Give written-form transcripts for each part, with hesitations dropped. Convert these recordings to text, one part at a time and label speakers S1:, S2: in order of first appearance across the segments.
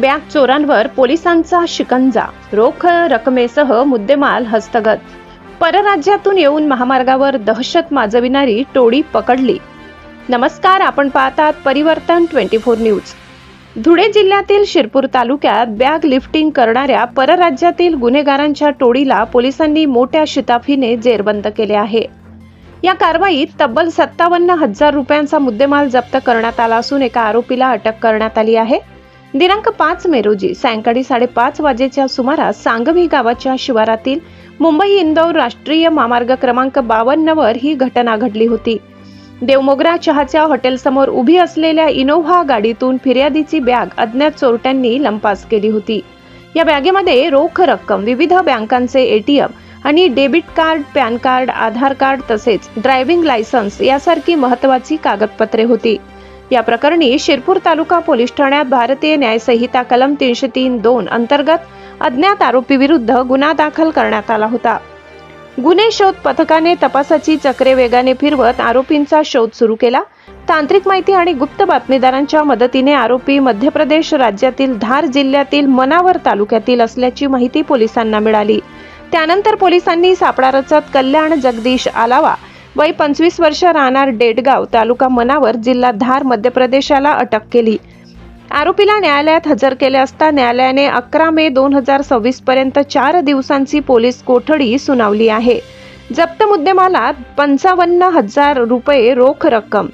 S1: Bag चोरांवर पोलिसांचा शिकंजा, रोख रकमेसह मुद्देमाल हस्तगत. परराज्यातून येऊन महामार्गावर दहशत माजविणारी टोळी पकडली. नमस्कार, आपण पाहतात परिवर्तन 24 न्यूज. धुळे जिल्ह्यातील शिरपूर तालुक्यात बॅग लिफ्टिंग करणाऱ्या परराज्यातील गुन्हेगारांच्या टोळीला पोलिसांनी मोठ्या शिताफीने जेरबंद केले आहे. या कारवाईत तब्बल 57,000 रुपयांचा मुद्देमाल जप्त करण्यात आला असून एका आरोपीला अटक करण्यात आली आहे. दिनांक 5 मे रोजी सायंकाळी 5:30 वाजेच्या सुमारास सांगवी गावाच्या शिवारातील मुंबई इंदौर राष्ट्रीय महामार्ग क्रमांक 52 वर ही घटना घडली होती. देवमोगरा चहाच्या हॉटेलसमोर उभी असलेल्या इनोव्हा गाडीतून फिर्यादीची बॅग अज्ञात चोरट्यांनी लंपास केली होती. या बॅगेमध्ये रोख रक्कम, विविध बँकांचे एटीएम आणि debit card, PAN card, Aadhaar card तसेच ड्रायव्हिंग लायसन्स यासारखी महत्त्वाची कागदपत्रे होती. या प्रकरणी शिरपूर तालुका पोलीस ठाण्यात भारतीय न्याय संहिता कलम 303(2) अंतर्गत अज्ञात आरोपी विरुद्ध गुन्हा दाखल करण्यात आला होता. गुन्हे शोध पथकाने तपासाची चक्रे वेगाने फिरवत आरोपींचा शोध सुरू केला. तांत्रिक माहिती आणि गुप्त बातमीदारांच्या मदतीने आरोपी मध्य प्रदेश राज्यातील धार जिल्ह्यातील मनावर तालुक्यातील असल्याची माहिती पोलिसांना मिळाली. त्यानंतर पोलिसांनी सापळा रचत कल्याण जगदीश आलावा, वय 25 वर्ष, राहणार डेडगाव, तालुका मनावर, जिल्हा धार, मध्य प्रदेशाला अटक केली. आरोपीला न्यायालयात हजर केले असता न्यायालयाने 11 मे 2026 पर्यंत 4 दिवसांची पोलीस कोठडी सुनावली आहे. जप्त मुद्देमालात 55,000 रुपये रोख रक्कम,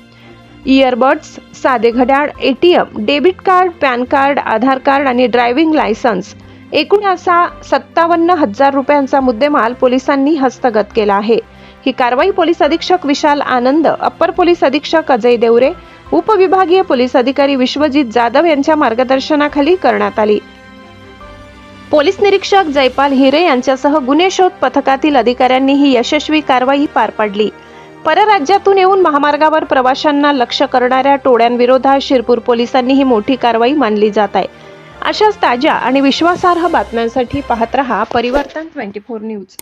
S1: इयरबड्स, साधे घड्याळ, ATM, debit card, PAN card, Aadhaar card आणि ड्रायव्हिंग लायसन्स एकूण असा 57,000 रुपयांचा मुद्देमाल पोलिसांनी हस्तगत केला आहे. ही कारवाई पोलीस अधीक्षक विशाल आनंद, अप्पर पोलीस अधीक्षक अजय देवरे, उपविभागीय पोलीस अधिकारी विश्वजित जाधव यांच्या मार्गदर्शनाखाली करण्यात आली. पोलीस निरीक्षक जयपाल हिरे यांच्यासह गुन्हे शोध पथकातील अधिकाऱ्यांनी ही यशस्वी कारवाई पार पाडली. परराज्यातून येऊन महामार्गावर प्रवाशांना लक्ष्य करणाऱ्या टोळ्यांविरोधात शिरपूर पोलिसांनी ही मोठी कारवाई मानली जात आहे. अशाच ताज्या आणि विश्वासार्ह बातम्यांसाठी पाहत रहा परिवर्तन 24 न्यूज.